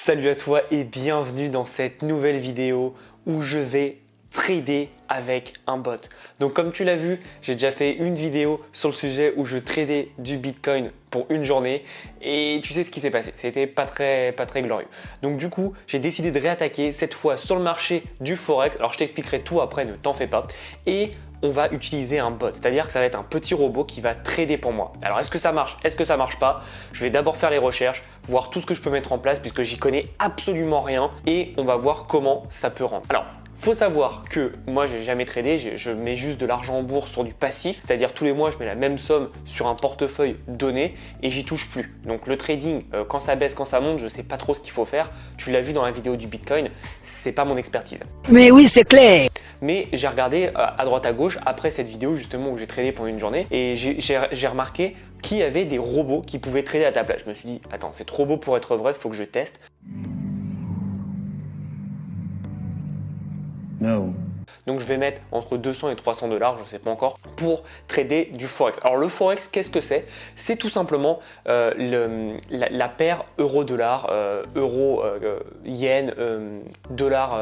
Salut à toi et bienvenue dans cette nouvelle vidéo où je vais trader avec un bot. Donc comme tu l'as vu, j'ai déjà fait une vidéo sur le sujet où je tradais du Bitcoin pour une journée et tu sais ce qui s'est passé, c'était pas très glorieux. Donc du coup, j'ai décidé de réattaquer cette fois sur le marché du Forex. Alors je t'expliquerai tout après, ne t'en fais pas. Et on va utiliser un bot, c'est-à-dire que ça va être un petit robot qui va trader pour moi. Alors est-ce que ça marche? Est-ce que ça marche pas? Je vais d'abord faire les recherches, voir tout ce que je peux mettre en place puisque j'y connais absolument rien et on va voir comment ça peut rendre. Alors, faut savoir que moi j'ai jamais tradé, je mets juste de l'argent en bourse sur du passif, c'est-à-dire tous les mois je mets la même somme sur un portefeuille donné et j'y touche plus. Donc le trading, quand ça baisse, quand ça monte, je sais pas trop ce qu'il faut faire. Tu l'as vu dans la vidéo du Bitcoin, c'est pas mon expertise. Mais oui, c'est clair. Mais j'ai regardé à droite à gauche après cette vidéo justement où j'ai tradé pendant une journée et j'ai remarqué qu'il y avait des robots qui pouvaient trader à ta place. Je me suis dit, attends, c'est trop beau pour être vrai, il faut que je teste. No. Donc je vais mettre entre 200 et 300 $, je ne sais pas encore, pour trader du Forex. Alors le Forex, qu'est-ce que c'est? C'est tout simplement la paire euro-dollar, euro-yen, dollar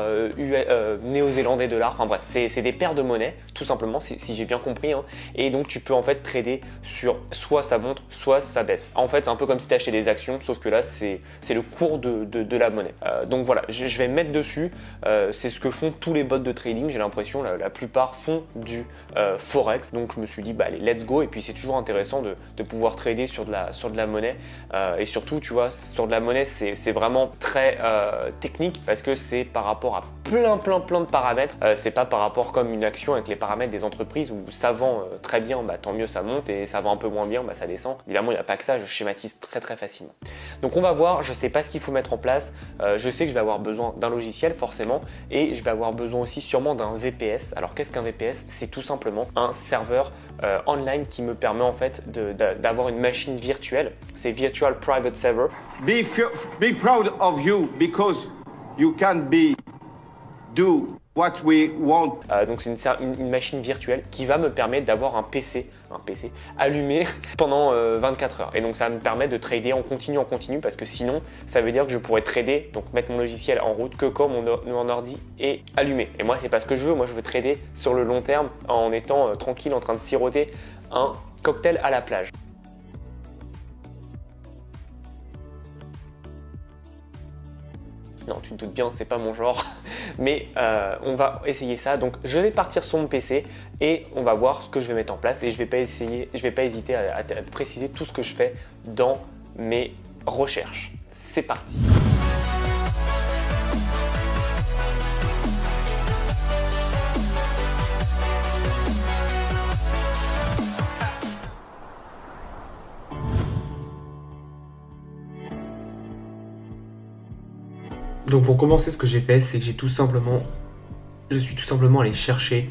néo-zélandais dollar, enfin bref, c'est des paires de monnaie, tout simplement, si j'ai bien compris. Hein. Et donc tu peux en fait trader sur soit ça monte, soit ça baisse. En fait, c'est un peu comme si tu achetais des actions, sauf que là, c'est le cours de la monnaie. Donc voilà, je vais mettre dessus, c'est ce que font tous les bots de trading, j'ai l'impression, la plupart font du Forex. Donc je me suis dit, bah allez, let's go. Et puis c'est toujours intéressant de pouvoir trader sur de la monnaie. Et surtout, tu vois, sur de la monnaie, c'est vraiment très technique parce que c'est par rapport à plein de paramètres. C'est pas par rapport comme une action avec les paramètres des entreprises où ça vend très bien, bah, tant mieux ça monte, et ça vend un peu moins bien, bah, ça descend. Évidemment, il n'y a pas que ça, je schématise très facilement. Donc on va voir, je sais pas ce qu'il faut mettre en place. Je sais que je vais avoir besoin d'un logiciel forcément et je vais avoir besoin aussi sûrement d'un VPS. Alors qu'est-ce qu'un VPS? C'est tout simplement un serveur online qui me permet en fait d'avoir une machine virtuelle. C'est Virtual Private Server. Be proud of you because you can do what we want. Donc c'est une machine virtuelle qui va me permettre d'avoir un PC allumé pendant 24 heures. Et donc ça va me permet de trader en continu parce que sinon ça veut dire que je pourrais trader, donc mettre mon logiciel en route que quand mon ordi est allumé. Et moi c'est pas ce que je veux, moi je veux trader sur le long terme en étant tranquille en train de siroter un cocktail à la plage. Non, tu te doutes bien, c'est pas mon genre, mais on va essayer ça. Donc, je vais partir sur mon PC et on va voir ce que je vais mettre en place. Et je vais pas hésiter à préciser tout ce que je fais dans mes recherches. C'est parti. Donc pour commencer, ce que j'ai fait, c'est que je suis tout simplement allé chercher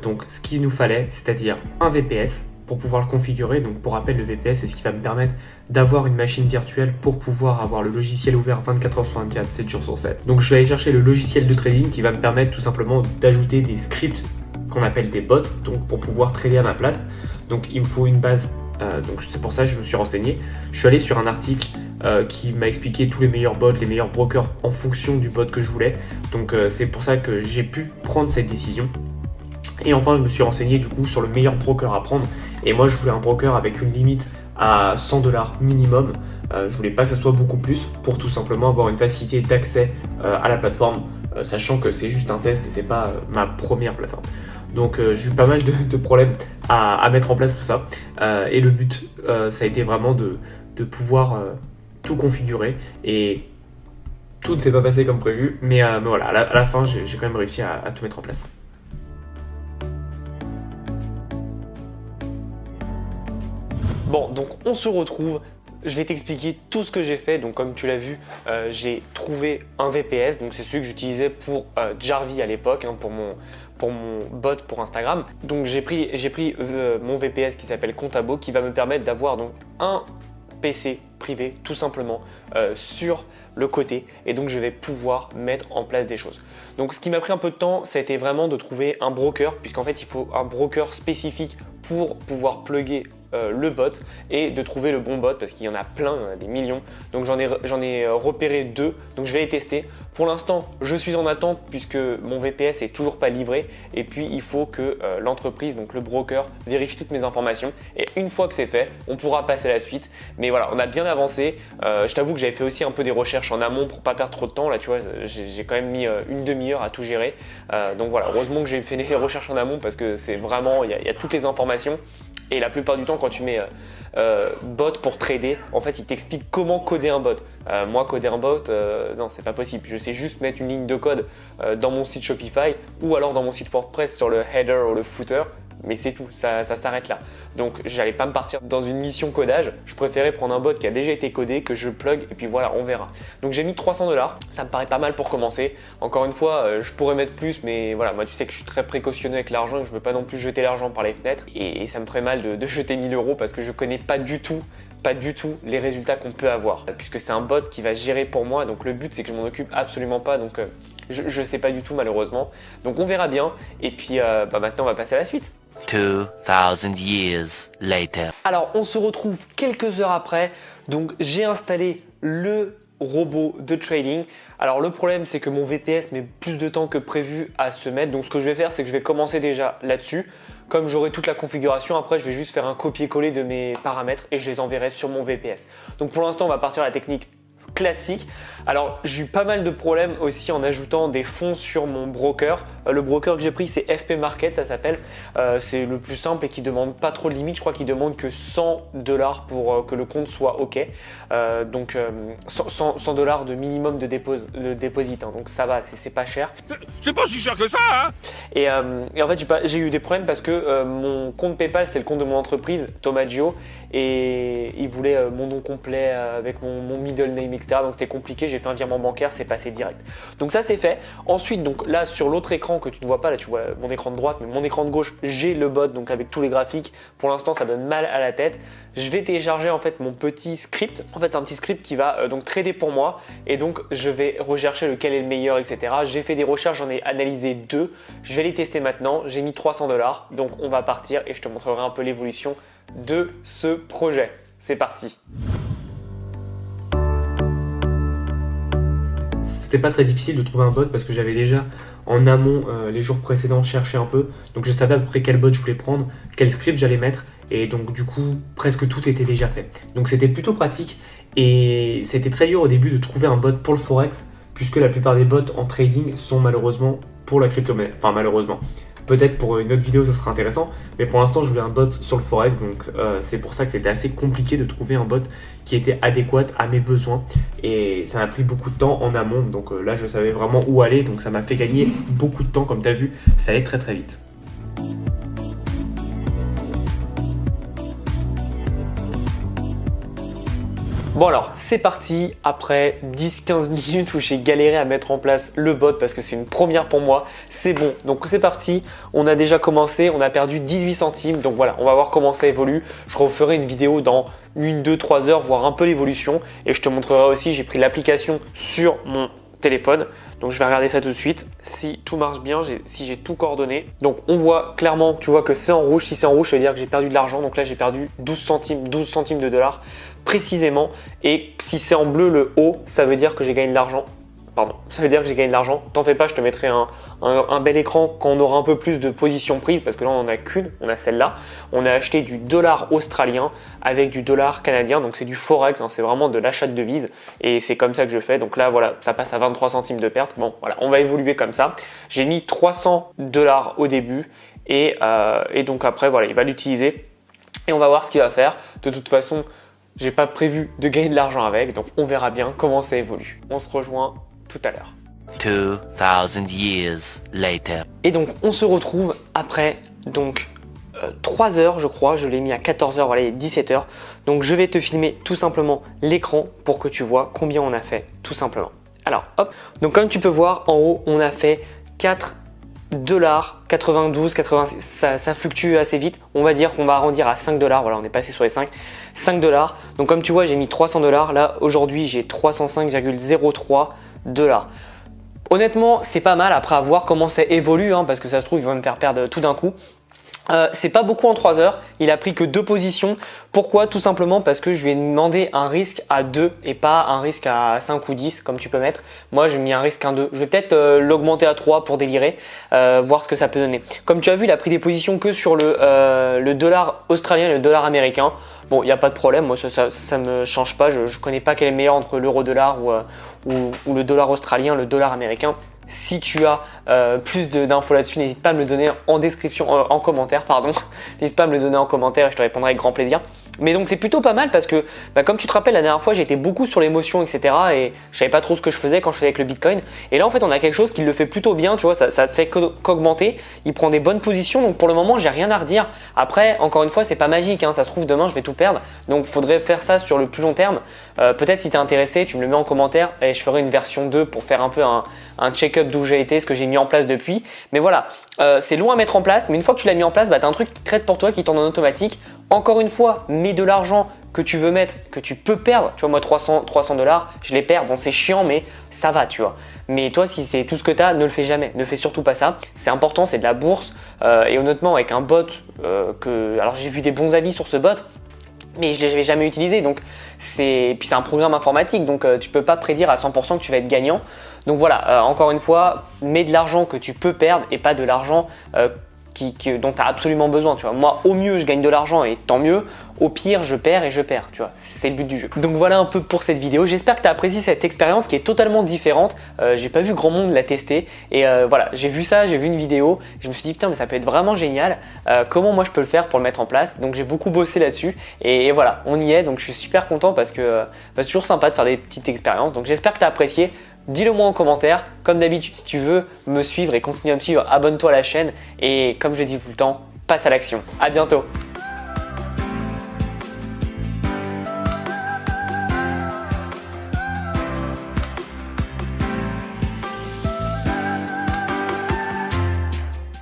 donc ce qu'il nous fallait, c'est-à-dire un VPS pour pouvoir le configurer. Donc pour rappel, le VPS, c'est ce qui va me permettre d'avoir une machine virtuelle pour pouvoir avoir le logiciel ouvert 24 h sur 24, 7 jours sur 7. Donc je vais aller chercher le logiciel de trading qui va me permettre tout simplement d'ajouter des scripts qu'on appelle des bots, donc pour pouvoir trader à ma place. Donc il me faut une base. Donc c'est pour ça que je me suis renseigné. Je suis allé sur un article qui m'a expliqué tous les meilleurs bots, les meilleurs brokers en fonction du bot que je voulais. Donc c'est pour ça que j'ai pu prendre cette décision. Et enfin, je me suis renseigné du coup sur le meilleur broker à prendre. Et moi, je voulais un broker avec une limite à 100 $ minimum. Je voulais pas que ça soit beaucoup plus pour tout simplement avoir une facilité d'accès à la plateforme, sachant que c'est juste un test et c'est pas ma première plateforme. Donc j'ai eu pas mal de problèmes à mettre en place tout ça. Et le but, ça a été vraiment de pouvoir tout configurer. Et tout ne s'est pas passé comme prévu. Mais voilà, à la fin, j'ai quand même réussi à tout mettre en place. Bon, donc on se retrouve. Je vais t'expliquer tout ce que j'ai fait. Donc comme tu l'as vu, j'ai trouvé un VPS. Donc c'est celui que j'utilisais pour Jarvis à l'époque, hein, pour mon bot pour Instagram. Donc j'ai pris mon VPS qui s'appelle Contabo, qui va me permettre d'avoir donc un PC privé tout simplement sur le côté, et donc je vais pouvoir mettre en place des choses. Donc ce qui m'a pris un peu de temps, ça a été vraiment de trouver un broker, puisqu'en fait il faut un broker spécifique pour pouvoir plugger le bot et de trouver le bon bot parce qu'il y en a plein, il y en a des millions. Donc j'en ai repéré 2, donc je vais les tester. Pour l'instant, je suis en attente puisque mon VPS est toujours pas livré et puis il faut que l'entreprise, donc le broker, vérifie toutes mes informations et une fois que c'est fait, on pourra passer à la suite. Mais voilà, on a bien avancé. Je t'avoue que j'avais fait aussi un peu des recherches en amont pour pas perdre trop de temps. Là, tu vois, j'ai quand même mis une demi-heure à tout gérer. Donc voilà, heureusement que j'ai fait les recherches en amont parce que c'est vraiment, il y a toutes les informations. Et la plupart du temps, quand tu mets bot pour trader, en fait, il t'explique comment coder un bot. Moi, coder un bot, non, c'est pas possible. Je sais juste mettre une ligne de code dans mon site Shopify ou alors dans mon site WordPress sur le header ou le footer. Mais c'est tout, ça s'arrête là. Donc j'allais pas me partir dans une mission codage, je préférais prendre un bot qui a déjà été codé, que je plug et puis voilà, on verra. Donc j'ai mis 300 $, ça me paraît pas mal pour commencer. Encore une fois, je pourrais mettre plus, mais voilà, moi tu sais que je suis très précautionneux avec l'argent et que je veux pas non plus jeter l'argent par les fenêtres. Et ça me ferait mal de jeter 1000 € parce que je connais pas du tout les résultats qu'on peut avoir. Puisque c'est un bot qui va gérer pour moi, donc le but c'est que je m'en occupe absolument pas. Donc je sais pas du tout malheureusement. Donc on verra bien et puis maintenant on va passer à la suite. 2000 years later. Alors on se retrouve quelques heures après, donc j'ai installé le robot de trading. Alors le problème c'est que mon VPS met plus de temps que prévu à se mettre, donc ce que je vais faire c'est que je vais commencer déjà là-dessus. Comme j'aurai toute la configuration, après je vais juste faire un copier-coller de mes paramètres et je les enverrai sur mon VPS. Donc pour l'instant on va partir à la technique classique. Alors j'ai eu pas mal de problèmes aussi en ajoutant des fonds sur mon broker. Le broker que j'ai pris c'est FP Market, ça s'appelle. C'est le plus simple et qui demande pas trop de limite. Je crois qu'il demande que 100 $ pour que le compte soit OK. Donc 100 $ de minimum de déposit. Hein. Donc ça va, c'est pas cher. C'est pas si cher que ça, hein. Et en fait j'ai eu des problèmes parce que mon compte PayPal c'est le compte de mon entreprise Tomaggio et il voulait mon nom complet avec mon middle name etc. Donc c'était compliqué, j'ai fait un virement bancaire, c'est passé direct. Donc ça c'est fait. Ensuite donc là sur l'autre écran que tu ne vois pas, là tu vois mon écran de droite mais mon écran de gauche j'ai le bot donc avec tous les graphiques. Pour l'instant ça donne mal à la tête. Je vais télécharger en fait mon petit script. En fait c'est un petit script qui va donc trader pour moi et donc je vais rechercher lequel est le meilleur etc. J'ai fait des recherches, j'en ai analysé 2. Je vais les tester maintenant. J'ai mis 300 $. Donc on va partir et je te montrerai un peu l'évolution de ce projet. C'est parti. C'était pas très difficile de trouver un bot parce que j'avais déjà en amont les jours précédents cherché un peu. Donc je savais à peu près quel bot je voulais prendre, quel script j'allais mettre et donc du coup presque tout était déjà fait. Donc c'était plutôt pratique et c'était très dur au début de trouver un bot pour le Forex puisque la plupart des bots en trading sont malheureusement pour la crypto-monnaie. Enfin malheureusement. Peut-être pour une autre vidéo ça sera intéressant, mais pour l'instant je voulais un bot sur le Forex, donc c'est pour ça que c'était assez compliqué de trouver un bot qui était adéquat à mes besoins et ça m'a pris beaucoup de temps en amont, donc là je savais vraiment où aller, donc ça m'a fait gagner beaucoup de temps comme tu as vu, ça allait très très vite. Bon alors c'est parti, après 10-15 minutes où j'ai galéré à mettre en place le bot parce que c'est une première pour moi, c'est bon. Donc c'est parti, on a déjà commencé, on a perdu 18 centimes, donc voilà, on va voir comment ça évolue. Je referai une vidéo dans 1, 2, 3 heures, voir un peu l'évolution et je te montrerai aussi, j'ai pris l'application sur mon téléphone. Donc je vais regarder ça tout de suite, si tout marche bien, si j'ai tout coordonné. Donc on voit clairement, tu vois que c'est en rouge, si c'est en rouge ça veut dire que j'ai perdu de l'argent. Donc là j'ai perdu 12 centimes de dollars précisément. Et si c'est en bleu le haut, ça veut dire que j'ai gagné de l'argent. Pardon, ça veut dire que j'ai gagné de l'argent. T'en fais pas, je te mettrai un bel écran quand on aura un peu plus de positions prises parce que là on en a qu'une, on a celle-là. On a acheté du dollar australien avec du dollar canadien, donc c'est du forex, hein, c'est vraiment de l'achat de devises et c'est comme ça que je fais. Donc là voilà, ça passe à 23 centimes de perte. Bon voilà, on va évoluer comme ça. J'ai mis 300 $ au début et donc après voilà, il va l'utiliser et on va voir ce qu'il va faire. De toute façon, j'ai pas prévu de gagner de l'argent avec, donc on verra bien comment ça évolue. On se rejoint tout à l'heure. 2000 years later. Et donc on se retrouve après donc 3 heures je crois, je l'ai mis à 14 heures, voilà il est 17 heures. Donc je vais te filmer tout simplement l'écran pour que tu vois combien on a fait tout simplement. Alors hop, donc comme tu peux voir en haut on a fait 4 $ 92, 86, ça fluctue assez vite. On va dire qu'on va arrondir à 5 $, voilà on est passé sur les 5 $. Donc comme tu vois j'ai mis 300 $, là aujourd'hui j'ai 305,03 $. Honnêtement c'est pas mal, après à voir comment ça évolue hein, parce que ça se trouve ils vont me faire perdre tout d'un coup. C'est pas beaucoup en 3 heures, il a pris que 2 positions. Pourquoi? Tout simplement parce que je lui ai demandé un risque à 2 et pas un risque à 5 ou 10 comme tu peux mettre. Moi j'ai mis un risque à 2. Je vais peut-être l'augmenter à 3 pour délirer, voir ce que ça peut donner. Comme tu as vu, il a pris des positions que sur le dollar australien et le dollar américain. Bon, il n'y a pas de problème, moi ça me change pas. Je ne connais pas quel est le meilleur entre l'euro-dollar ou le dollar australien, le dollar américain. Si tu as plus d'infos là-dessus, n'hésite pas à me le donner en description, en commentaire, pardon. N'hésite pas à me le donner en commentaire et je te répondrai avec grand plaisir. Mais donc c'est plutôt pas mal parce que comme tu te rappelles la dernière fois j'étais beaucoup sur l'émotion etc. et je savais pas trop ce que je faisais quand je faisais avec le Bitcoin. Et là en fait on a quelque chose qui le fait plutôt bien, tu vois, ça fait qu'augmenter, il prend des bonnes positions donc pour le moment j'ai rien à redire. Après encore une fois c'est pas magique, hein, ça se trouve demain je vais tout perdre donc il faudrait faire ça sur le plus long terme. Peut-être si tu es intéressé tu me le mets en commentaire et je ferai une version 2 pour faire un peu un check-up d'où j'ai été, ce que j'ai mis en place depuis. Mais voilà, c'est long à mettre en place mais une fois que tu l'as mis en place, tu as un truc qui traite pour toi, qui tourne en automatique. Encore une fois, mets de l'argent que tu veux mettre, que tu peux perdre. Tu vois, moi 300 $, je les perds. Bon, c'est chiant, mais ça va, tu vois. Mais toi, si c'est tout ce que tu as, ne le fais jamais. Ne fais surtout pas ça. C'est important, c'est de la bourse. Et honnêtement, avec un bot, alors j'ai vu des bons avis sur ce bot, mais je ne l'avais jamais utilisé. Donc puis c'est un programme informatique, donc tu ne peux pas prédire à 100% que tu vas être gagnant. Donc voilà, encore une fois, mets de l'argent que tu peux perdre et pas de l'argent dont tu as absolument besoin, tu vois. Moi au mieux je gagne de l'argent et tant mieux, au pire je perds et je perds, tu vois, c'est le but du jeu. Donc voilà un peu pour cette vidéo, j'espère que tu as apprécié cette expérience qui est totalement différente. J'ai pas vu grand monde la tester et voilà, j'ai vu ça, j'ai vu une vidéo, je me suis dit putain mais ça peut être vraiment génial, comment moi je peux le faire pour le mettre en place. Donc j'ai beaucoup bossé là-dessus et voilà, on y est, donc je suis super content parce que c'est toujours sympa de faire des petites expériences. Donc j'espère que tu as apprécié. Dis-le moi en commentaire. Comme d'habitude, si tu veux me suivre et continuer à me suivre, abonne-toi à la chaîne. Et comme je dis tout le temps, passe à l'action. À bientôt.